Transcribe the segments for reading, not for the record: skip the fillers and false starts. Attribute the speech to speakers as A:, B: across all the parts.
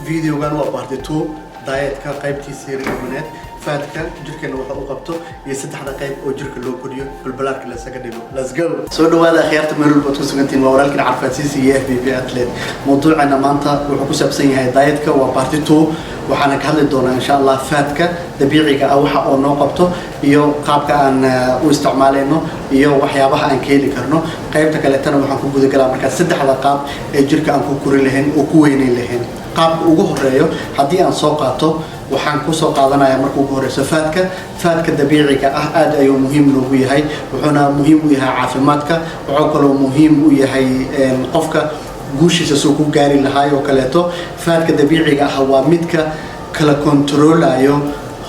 A: فيديو كان وبارتي 2 دايت كقيبتي سير المنات فاتك جرك إنه وحنا قبته يستح هذا قيب وجرك اللي كوديو في البلاد كله سكدينه let's go سودو هذا خيار تمر البطوس كنتين وورالك عارفة سيسي في أتلت موضوعنا مانتا وحكوس بسين هاي دايت كوبارتي 2 وحنا كهذا الدونا إن شاء الله فاتك دبيعك أو حق أو نقبته يو قابك أن واستعماله يو وحيابها أن كيلي كرنو قيبتك اللي تنا وحنا كوجود كلام مركز ستة هذا قاب جرك أن كوكوري لهن وكويني لهن قاب وجوه الرأيو حدي أن ساقته waxaan ku soo qaadanayaa markuu ugu horeyso faadka dabiiciga ah aad ayuu muhiim u yahay wuxuuna muhiim u yahay caafimaadka wuxuu kaloo muhiim u yahay qofka guushiisa soo ku gaari lahaa oo kaleeto faadka dabiiciga ah waa midka kala kontroolayo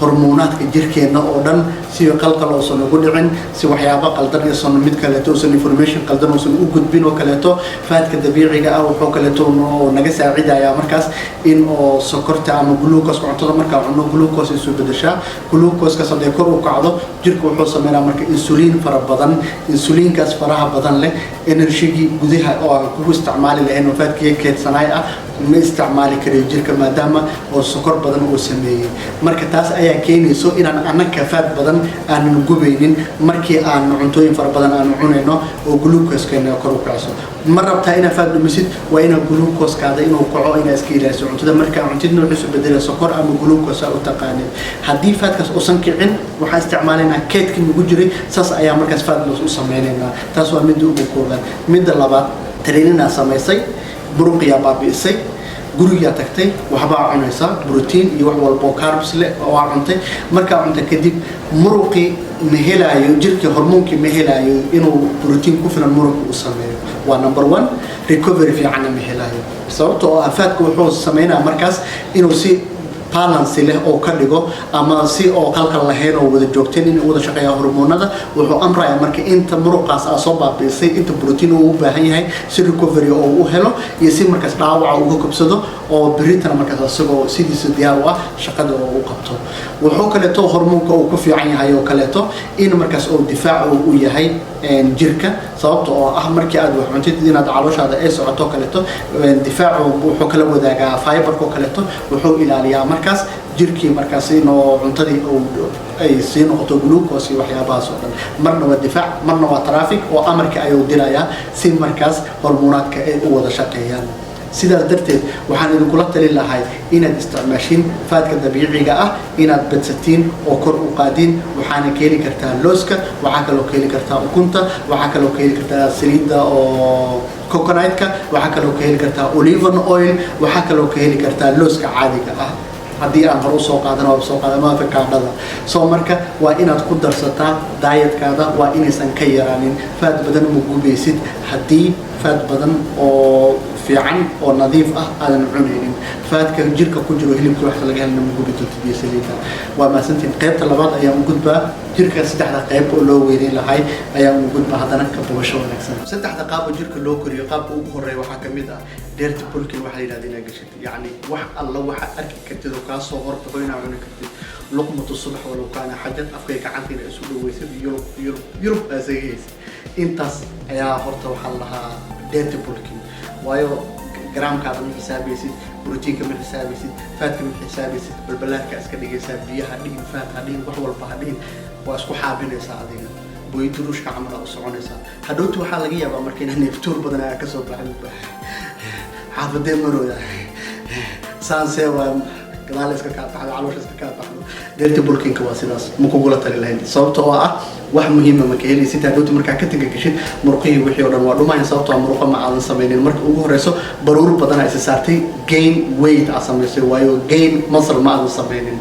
A: hormoonadka jirkeena oo dhan si qalqal oo soo ugu dhicin si waxyaabo qaldan ay soo mid kale toosan information qaldan oo soo u gudbin oo kaleeto faadka dabiiciga ah wuxuu kaleeto oo naga saacidaya markaas in oo sokorta ama glucose cuntada marka cunno glucose isu bedesha glucose ka sadee kor u kacdo jirku wuxuu sameeyaa marka insulin fara badan insulinkaas faraha badan leh energy gudaha oo ku isticmaali lahayn faadka keedsanay ah ma isticmaali karo jirka maadaama oo sokor badan uu sameeyay marka taas ayaa keenayso inaan anaka faad badan aan gubeynin markii aan cuntooyin fara badan aan cunayno oo glucose keena kor u kacso ma rabtaa ina faad dhumisid waa ina glucose kaada inuu kaco ina iska ilaaliso cuntada marka cuntidna wuxuu beddelay sokor ama glucose u taqaanid hadii faadkaas oo san kicin waxa isticmaalina keedkii ugu jiray saas ayaa markaas faad loo u sameeynaa taas waa mid ugu kooban mid labaad tariinina sameysay buruqiya baabiisay guriga tagtay waxba cunaysa protein iyo wax walba carbs leh oo cuntay marka cunta kadib muruqi ma helayo jirka hormoonki ma helayo inuu protein ku filan muruq u sameeyo waa number 1 recovery fiican ma helayo sababtoo ah faadku wuxuu sameeynaa markaas inuu si balance leh oo ka dhigo ama si oo qalqal lahayn oo wada joogteen in wada shaqeeyo hormoonada wuxuu amrayaa marka inta muruqaas soo baabiisay inta protein uu u baahan yahay si recovery oo uu helo iyo si markaas dhaawac uu kabsado oo biritan markaas asagoo sidiisa diyaar u ah shaqada uu qabto wuxuu kaleeto hormoonka uu ku fiican yahay oo kaleeto in markaas oo difaac uu yahay jirka sababtoo ah markii aad wax cuntid inaad calooshaada ay socoto kaleeto difaacu wuxuu kala wadaagaa fiber-ka kaleeto wuxuu ilaaliyaa markaas jirkii markaas inoo cuntadii ay sii noqoto glucose iyo waxyaabahaas oo dhan marna waa difaac marna waa traffic oo amarka ayuu dilayaa si markaas hormoonadka ay u wada shaqeeyaan sidaas darteed waxaan idinku la talin lahay inaad isticmaashin faadka dabiiciga ah inaad badsatiin oo kor u qaadin waxaana keeni kartaa looska waxa kale oo keeni kartaa ukunta waxa kale oo keeni kartaa saliidda oo coconut-ka waxa kale oo keeni kartaa olive oil waxa kale oo keeni kartaa looska caadiga ah haddii aan hor u soo qaadan oo soo qaadan avocado soo marka waa inaad ku darsataa diet-kaada waa inaysan ka yaraanin faad badan ma gubaysid haddii faad badan oo fiican oo nadiif ah aan cunaynin faadka jirka ku jiro hilibka wax laga helna ma gubi doonto saliida waa ma santiin qaybta labaad ayaa u gudbaa jirka saddexda qayb oo loo weerin lahay ayaa u gudbaa hadana ka boosho wanaagsan saddexda qaab oo jirka loo koriyo qaabka ugu horeeya waxa kamid ah dheerta bulkin waxa la yiraahdaa gashat yaani wax alla waxa arki kartid oo ka soo hortago inaad cuni kartid luqmatu subax wala kaana xajad afkay gacantiina isu dhaweysay yurub asageys intaas ayaa horta waxa lahaa dheerta bulkin waayo gramkaada ma xisaabaysid borotiinka ma xisaabaysid faadka ma xisaabaysid balbalaadka iska dhigaysaa biyaha dhihin faadka dhihin wax walba dhihin waa isku xaabinaysaa adiga booyturushka camal u soconaysaa hadhowtu waxaa laga yaabaa marka inaan neeftuur badan ay ka soo baxin xaafadee marooda saansee waa gadaal iska ka baxdo caloosha iska ka baxdo dheerta bulkinka waa sidaas ma kugula tali lahayn sababtoo ah wax muhiim ah ma ka helaysid hadhowtu markaa ka tagagashid muruqihii wixii oo dhan waa dhumayaan sababtoo ah muruqa ma aadan samaynin marka ugu horeyso baruur badan ay saartay gain weight aa samaysay waayo gain muscle ma aadan samaynin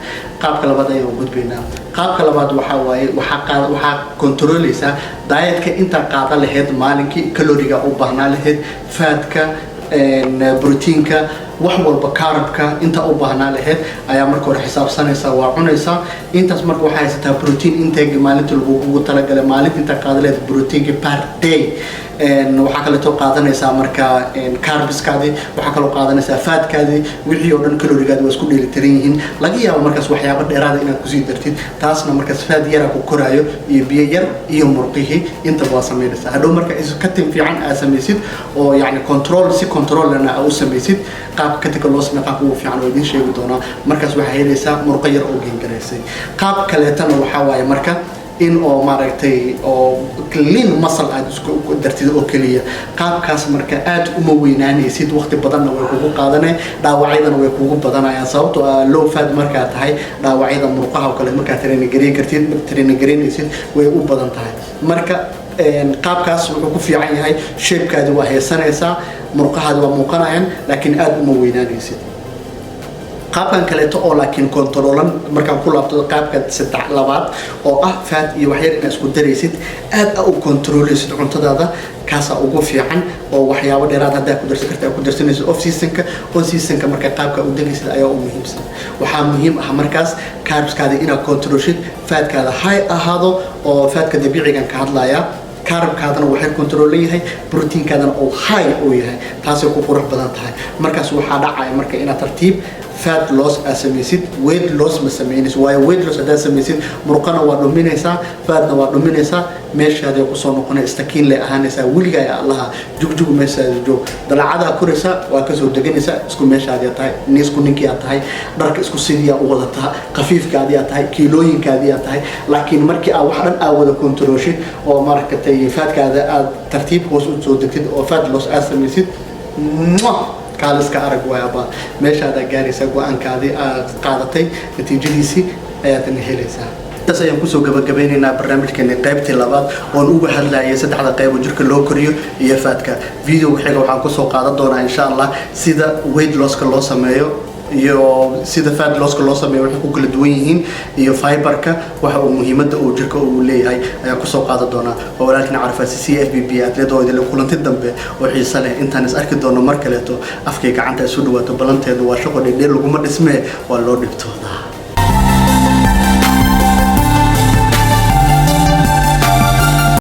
A: qaabka labaad ayaan u gudbaynaa qaabka labaad waxaa waaye waxaa kontrooleysaa dietka intaa qaada lahayd maalinkii kaloriga u baahnaa lahayd faadka proteinka wax walba carbka inta u baahnaa lahayd ayaa marka hore xisaabsanaysaa waa cunaysaa intaas marka waxay haysataa protein intake maalinta lagu talagalay maalinta inta qaada lahayd proteinka per day waxaa kaleeto qaadanaysaa marka carbiskaadii, waxaa kaloo qaadanaysaa faadkaadii, wixii oo dhan kalorigaadi waa isku dheelitiran yihiin. laga yaabo markaas waxyaabo dheeraada inaad kusii dartid, taasna markaas faad yara ku koraayo iyo biyo yar iyo murqihii intaba waa samaynaysaa. hadhow marka iskatin fiican aad samaysid oo yani si controlna aad u samaysid, qaab katika loo sameeyo qaabka ugu fiican oo idiin sheegi doonaa. markaas waxaa helaysaa murqo yar oo geengaraysay. qaab kaleetana waxaa waaye marka in oo maaragtay oo clean muscle aad isku dartid oo kaliya. qaabkaas marka aad uma weynaanaysid, waqti badanna way kugu qaadanay, dhaawacyadana way kugu badanayaan. sababtoo ah low fat markaa tahay dhaawacyada murqaha oo kale markaa training gareynaysid way u badan tahay. marka qaabkaas wuxuu ku fiican yahay, shape-kaadi waa haysanaysaa, murqahaadi waa muuqanayaan, laakiin aad uma weynaanaysid. qaabkan kaleeto oo laakiin controlan markaan ku laabto qaabka labaad oo ah fat iyo waxyar inaad isku daraysid, aad u controlaysid cuntadaada, kaasaa ugu fiican. oo waxyaabo dheeraad haddaa ku darsan kartaa ku darsanaysid off seasonka. on seasonka marka qaabka u degaysid ayaa u muhiimsan. waxaa muhiim ah markaas carbskaada inaad controlshid, fatkaada high ahaado oo fatka dabiicigan ka hadlaya, carbkaadana waxay control leeyahay, proteinkaadana oo high oo yahay. taasay ku qurux badan tahay. markaas waxaa dhacaya marka inaad tartiib fat loss asamaysid, weight loss ma samaynaysid. waayo weight loss haddaad samaysid murqana waa dhuminaysaa, fatna waa dhuminaysaa, meeshaada kusoo noqonay stakiin lay ahaanaysaa. weligaa yaa allaha jugjug meeshaada joog, dalacadaa koraysaa, waa kasoo deganaysaa, isku meeshaadi tahay, isku ninkii aad tahay, dharka isku sidiyaa u wadataa, khafiifkaadi aad tahay, kiilooyinkaadi aad tahay. laakiin markii aad wax dhan aad wada controlshid oo maaragtay fatkaada aad tartiib hoos u soo degtid oo fat loss aad samaysid, kaaliska arag waayaba meeshaada gaaraysa, go-aankaadii aad qaadatay natiijadiisii ayaadna helaysaa. taas ayaan kusoo gabagabeynaynaa barnaamijkeena qaybtii labaad oon uga hadlayay saddexda qayb oo jirka loo koriyo iyo faadka. videoga xiga waxaan kusoo qaadan doonaa insha Allah sida weight losska loo sameeyo iyo sida fat losska loo sameeyo waxay ku kala duwan yihiin, iyo fiberka waxa uu muhiimadda uu jirka uu leeyahay ayaan kusoo qaadan doonaa. oo walaalkina Carafaasi CFBB atleedo idin kulanti dambe oo xiiso leh. intaan is arki doono mar kaleeto afkay gacanta isu dhawaato, balanteedu waa shaqo dheer laguma dhismee, waa loo dhibto.